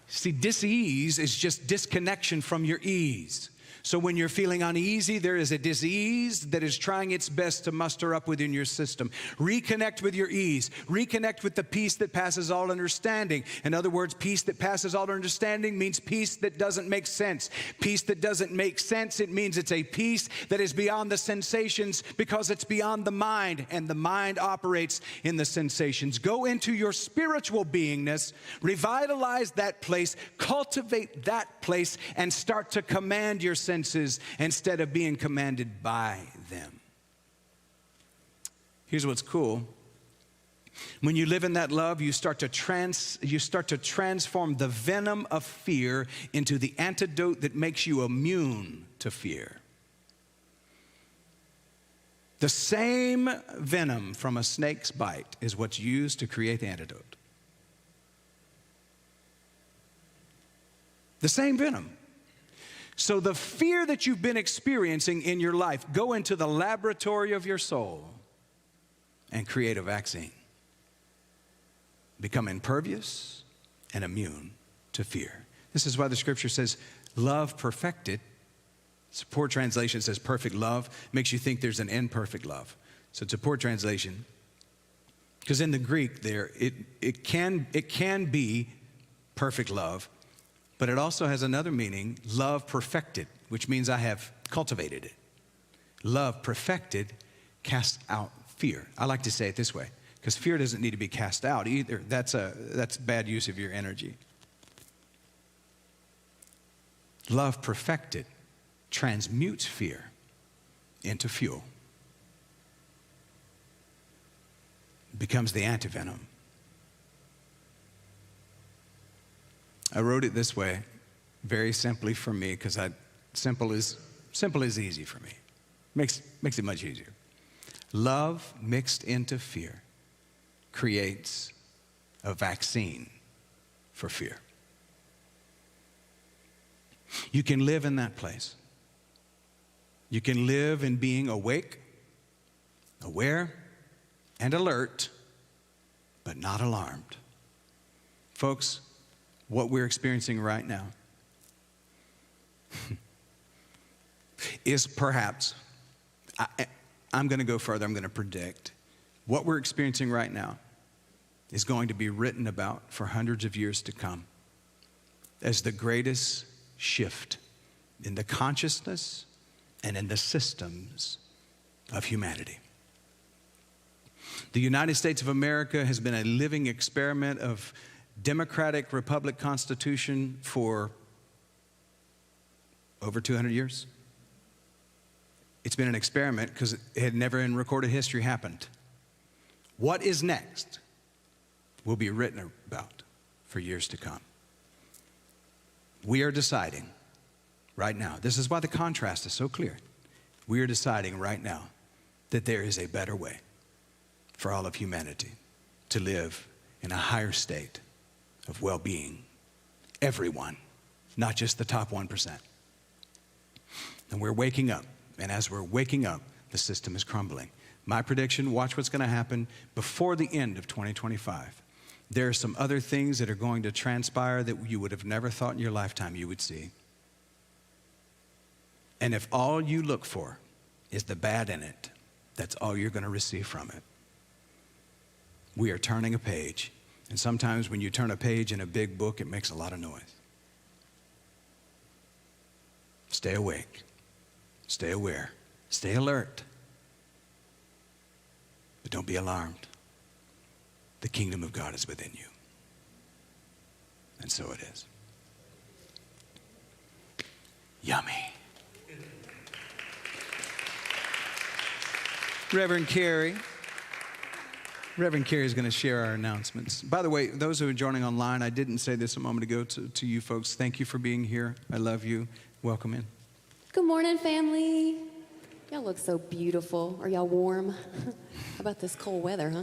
See, dis-ease is just disconnection from your ease. So when you're feeling uneasy, there is a disease that is trying its best to muster up within your system. Reconnect with your ease. Reconnect with the peace that passes all understanding. In other words, peace that passes all understanding means peace that doesn't make sense. Peace that doesn't make sense, it means it's a peace that is beyond the sensations because it's beyond the mind, and the mind operates in the sensations. Go into your spiritual beingness, revitalize that place, cultivate that place, and start to command your senses instead of being commanded by them. Here's what's cool. When you live in that love, you start to transform the venom of fear into the antidote that makes you immune to fear. The same venom from a snake's bite is what's used to create the antidote. The same venom. So the fear that you've been experiencing in your life, go into the laboratory of your soul and create a vaccine. Become impervious and immune to fear. This is why the scripture says, love perfected. It's a poor translation, says perfect love. Makes you think there's an imperfect love. So it's a poor translation. Because in the Greek there, it can be perfect love. But it also has another meaning, love perfected, which means I have cultivated it. Love perfected casts out fear. I like to say it this way, because fear doesn't need to be cast out either. That's bad use of your energy. Love perfected transmutes fear into fuel. Becomes the antivenom. I wrote it this way, very simply for me, because simple is easy for me. Makes it much easier. Love mixed into fear creates a vaccine for fear. You can live in that place. You can live in being awake, aware, and alert, but not alarmed. Folks, what we're experiencing right now is perhaps, I'm going to go further, I'm going to predict, what we're experiencing right now is going to be written about for hundreds of years to come as the greatest shift in the consciousness and in the systems of humanity. The United States of America has been a living experiment of democratic republic constitution for over 200 years. It's been an experiment because it had never in recorded history happened. What is next will be written about for years to come. We are deciding right now, this is why the contrast is so clear. We are deciding right now that there is a better way for all of humanity to live in a higher state of well-being. Everyone, not just the top 1%. And we're waking up. And as we're waking up, the system is crumbling. My prediction, watch what's going to happen before the end of 2025. There are some other things that are going to transpire that you would have never thought in your lifetime you would see. And if all you look for is the bad in it, that's all you're going to receive from it. We are turning a page. And sometimes when you turn a page in a big book, it makes a lot of noise. Stay awake. Stay aware. Stay alert. But don't be alarmed. The kingdom of God is within you. And so it is. Yummy. Reverend Carey is going to share our announcements. By the way, those who are joining online, I didn't say this a moment ago to you folks. Thank you for being here. I love you. Welcome in. Good morning, family. Y'all look so beautiful. Are y'all warm? How about this cold weather, huh?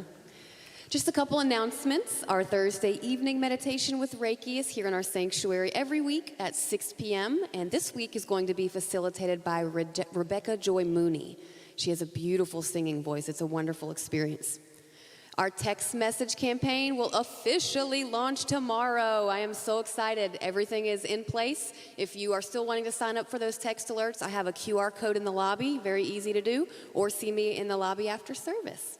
Just a couple announcements. Our Thursday evening meditation with Reiki is here in our sanctuary every week at 6 p.m. And this week is going to be facilitated by Rebecca Joy Mooney. She has a beautiful singing voice. It's a wonderful experience. Our text message campaign will officially launch tomorrow. I am so excited. Everything is in place. If you are still wanting to sign up for those text alerts, I have a QR code in the lobby, very easy to do, or see me in the lobby after service.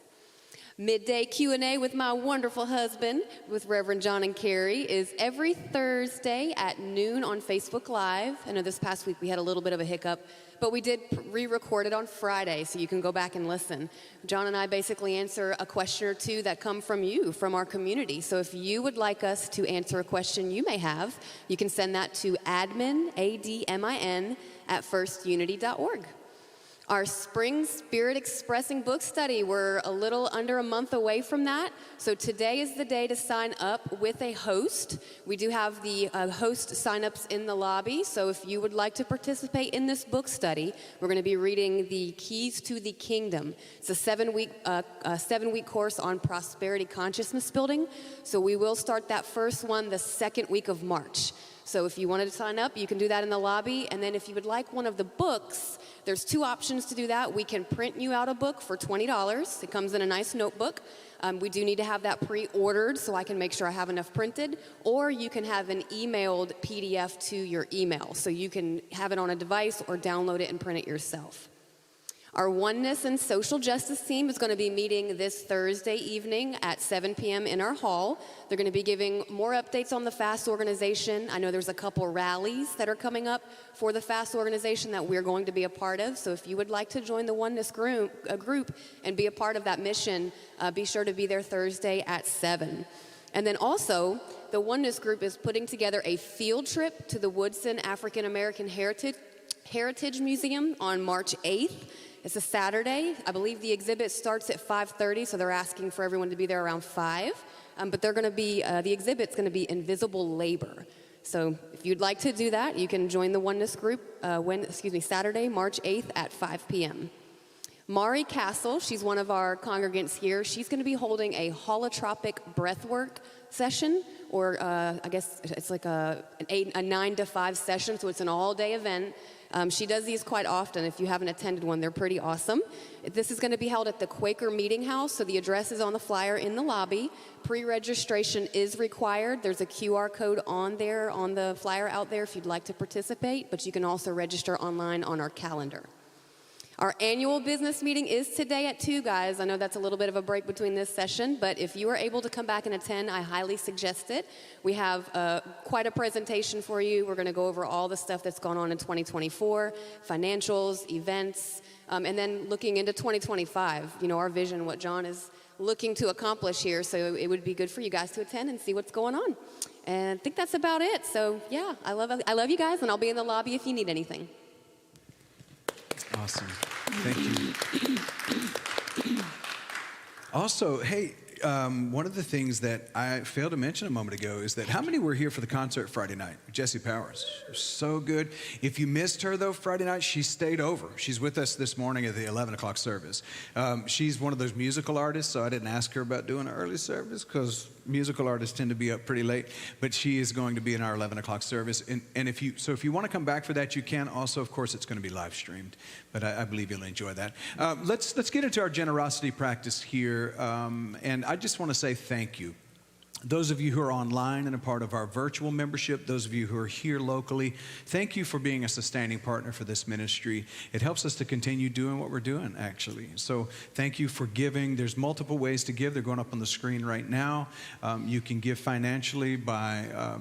Midday Q&A with my wonderful husband, with Reverend John and Carrie, is every Thursday at noon on Facebook Live. I know this past week we had a little bit of a hiccup, but we did re-record it on Friday, so you can go back and listen. John and I basically answer a question or two that come from you, from our community. So if you would like us to answer a question you may have, you can send that to admin, ADMIN, at firstunity.org. Our Spring Spirit Expressing book study, we're a little under a month away from that. So today is the day to sign up with a host. We do have the host signups in the lobby. So if you would like to participate in this book study, we're going to be reading The Keys to the Kingdom. It's a seven-week course on prosperity consciousness building. So we will start that first one the second week of March. So if you wanted to sign up, you can do that in the lobby. And then if you would like one of the books, there's two options to do that. We can print you out a book for $20. It comes in a nice notebook. We do need to have that pre-ordered so I can make sure I have enough printed. Or you can have an emailed PDF to your email. So you can have it on a device or download it and print it yourself. Our Oneness and Social Justice team is going to be meeting this Thursday evening at 7 p.m. in our hall. They're going to be giving more updates on the FAST organization. I know there's a couple rallies that are coming up for the FAST organization that we're going to be a part of. So if you would like to join the Oneness group and be a part of that mission, be sure to be there Thursday at 7. And then also, the Oneness group is putting together a field trip to the Woodson African American Heritage Museum on March 8th. It's a Saturday. I believe the exhibit starts at 5:30, so they're asking for everyone to be there around 5. But they're going to be the exhibit's going to be Invisible Labor. So if you'd like to do that, you can join the Oneness group Saturday, March 8th at 5 p.m. Mari Castle, she's one of our congregants here. She's going to be holding a holotropic breathwork session, or I guess it's like a 9 to 5 session, so it's an all-day event. She does these quite often. If you haven't attended one, they're pretty awesome. This is going to be held at the Quaker Meeting House, so the address is on the flyer in the lobby. Pre-registration is required. There's a QR code on there, on the flyer out there if you'd like to participate, but you can also register online on our calendar. Our annual business meeting is today at 2, guys. I know that's a little bit of a break between this session, but if you are able to come back and attend, I highly suggest it. We have quite a presentation for you. We're going to go over all the stuff that's gone on in 2024, financials, events, and then looking into 2025, our vision, what John is looking to accomplish here. So it would be good for you guys to attend and see what's going on. And I think that's about it. So yeah, I love you guys, and I'll be in the lobby if you need anything. Awesome. Thank you. Also, hey, one of the things that I failed to mention a moment ago is that how many were here for the concert Friday night? Jesse Powers. So good. If you missed her, though, Friday night, she stayed over. She's with us this morning at the 11 o'clock service. She's one of those musical artists, so I didn't ask her about doing an early service because musical artists tend to be up pretty late. But she is going to be in our 11 o'clock service. And if you want to come back for that, you can. Also, of course, it's going to be live streamed. But I believe you'll enjoy that. Let's get into our generosity practice here. And I just want to say thank you. Those of you who are online and a part of our virtual membership, those of you who are here locally, thank you for being a sustaining partner for this ministry. It helps us to continue doing what we're doing, actually. So thank you for giving. There's multiple ways to give. They're going up on the screen right now. You can give financially by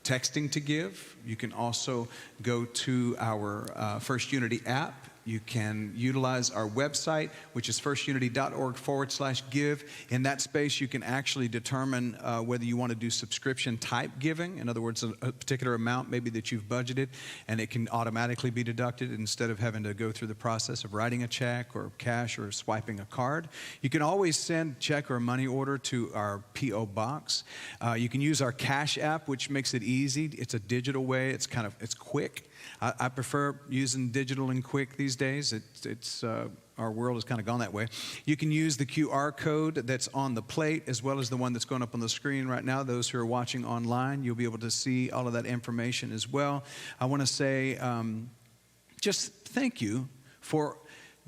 texting to give. You can also go to our First Unity app. You can utilize our website, which is firstunity.org/give. In that space, you can actually determine whether you want to do subscription type giving. In other words, a particular amount maybe that you've budgeted, and it can automatically be deducted instead of having to go through the process of writing a check or cash or swiping a card. You can always send check or money order to our P.O. box. You can use our Cash app, which makes it easy. It's a digital way. It's quick. I prefer using digital and quick these days. Our world has kind of gone that way. You can use the QR code that's on the plate as well as the one that's going up on the screen right now. Those who are watching online, you'll be able to see all of that information as well. I want to say just thank you for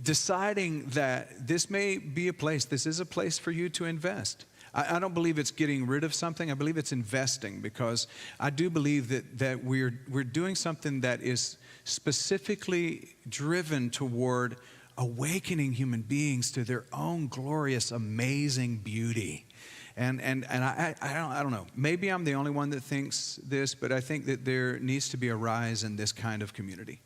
deciding that this is a place for you to invest. I don't believe it's getting rid of something. I believe it's investing, because I do believe that we're doing something that is specifically driven toward awakening human beings to their own glorious, amazing beauty. And I don't know. Maybe I'm the only one that thinks this, but I think that there needs to be a rise in this kind of community.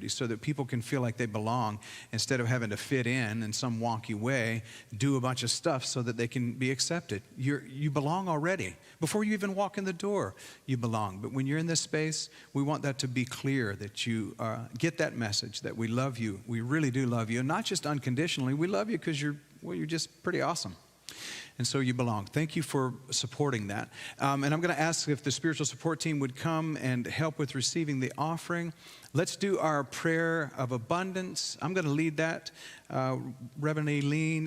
So that people can feel like they belong instead of having to fit in some wonky way, do a bunch of stuff so that they can be accepted. You belong already. Before you even walk in the door, you belong. But when you're in this space, we want that to be clear, that you get that message, that we love you. We really do love you. And not just unconditionally. We love you because you're just pretty awesome. And so you belong. Thank you for supporting that. And I'm going to ask if the spiritual support team would come and help with receiving the offering. Let's do our prayer of abundance. I'm going to lead that. Reverend Aileen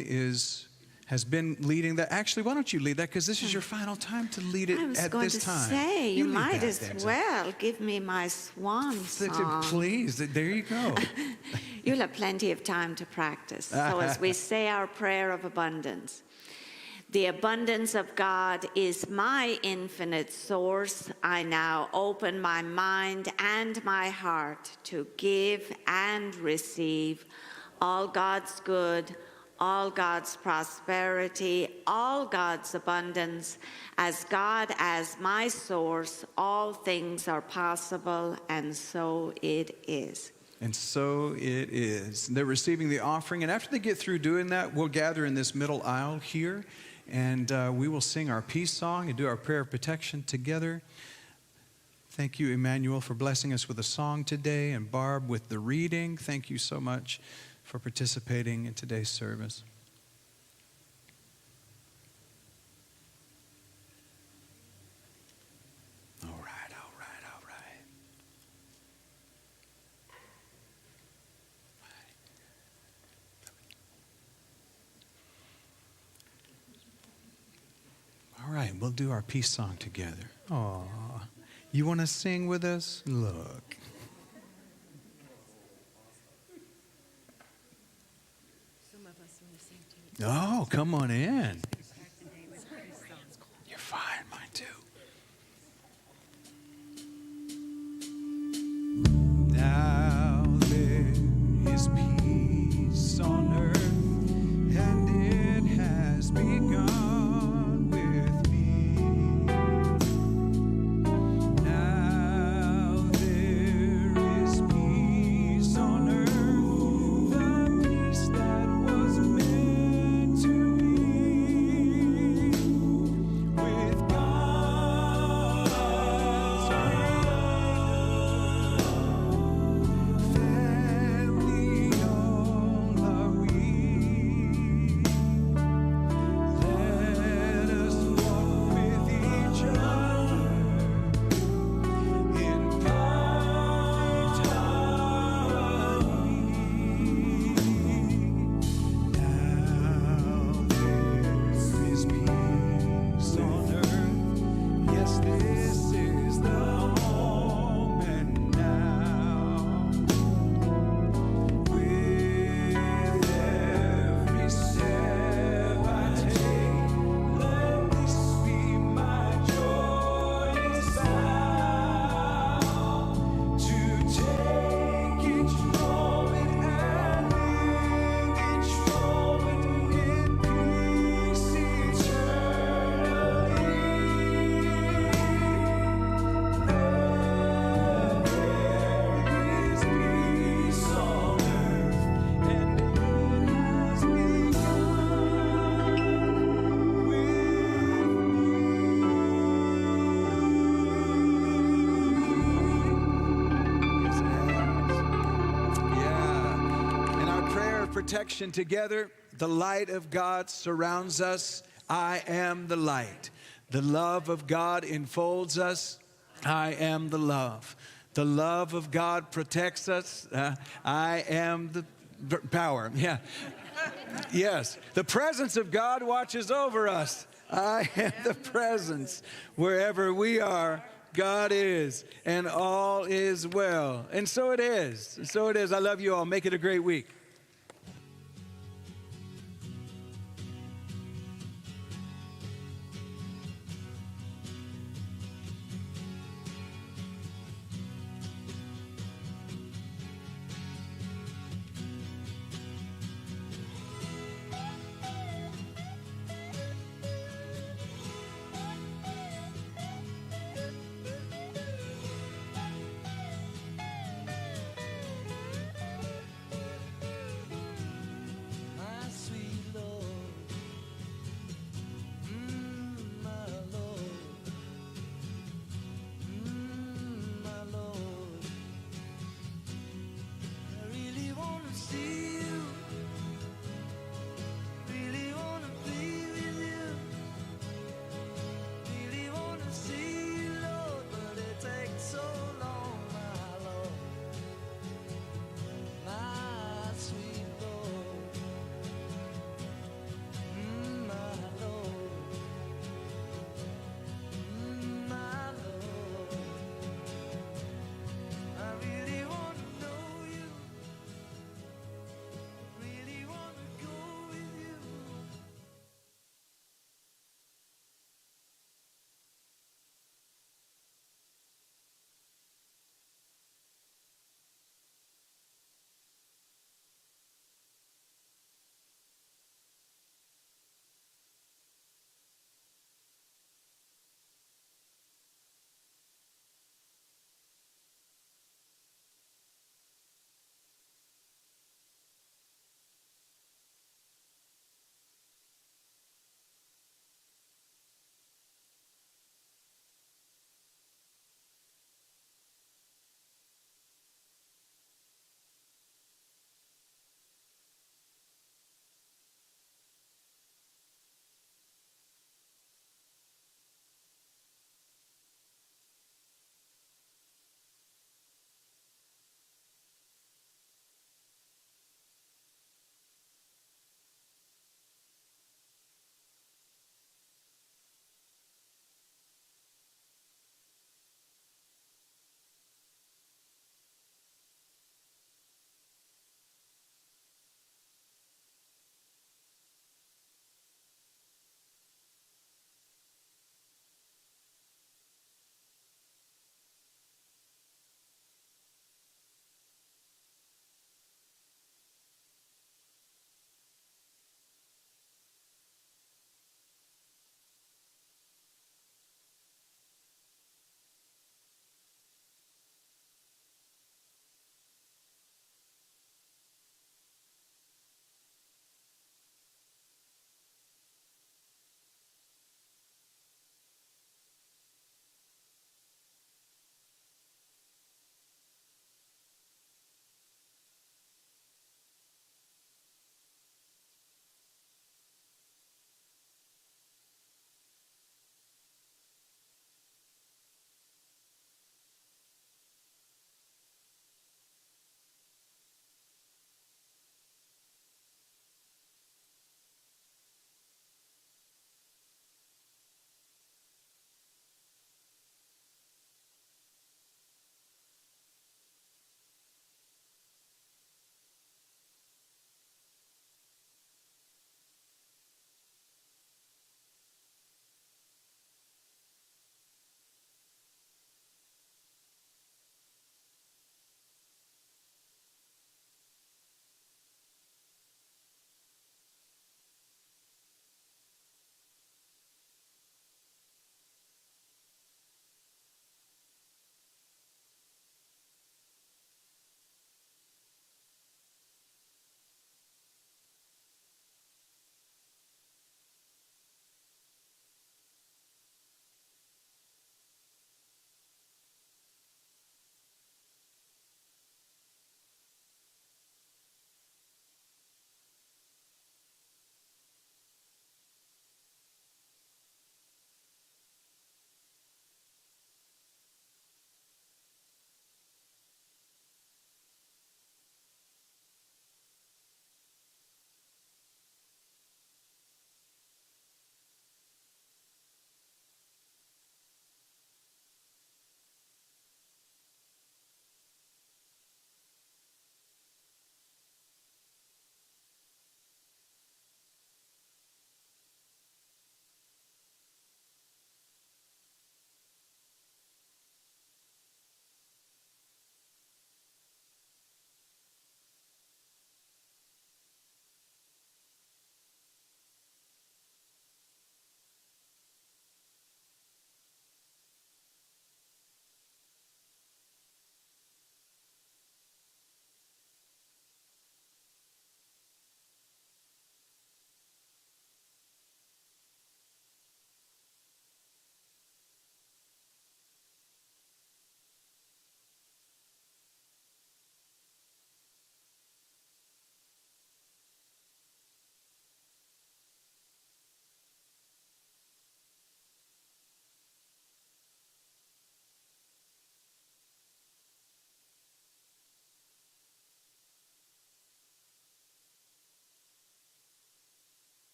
has been leading that. Actually, why don't you lead that? Because this is your final time to lead it at this time. I was going to say, you might as well give me my swan song. Please, there you go. You'll have plenty of time to practice. So as we say our prayer of abundance, the abundance of God is my infinite source. I now open my mind and my heart to give and receive all God's good, all God's prosperity, all God's abundance. As God as my source, all things are possible, and so it is. And so it is. They're receiving the offering, and after they get through doing that, we'll gather in this middle aisle here. And we will sing our peace song and do our prayer of protection together. Thank you, Emmanuel, for blessing us with a song today, and Barb with the reading. Thank you so much for participating in today's service. All right. All right, we'll do our peace song together. Aw, you want to sing with us? Look. Some of us want to sing too. Oh, come on in. You're fine, mine too. Now there is peace on earth, and it has begun. protection together. The light of God surrounds us. I am the light. The love of God enfolds us. I am the love. The love of God protects us. I am the power. Yeah. Yes. The presence of God watches over us. I am the presence. Wherever we are, God is, and all is well. And so it is. So it is. I love you all. Make it a great week.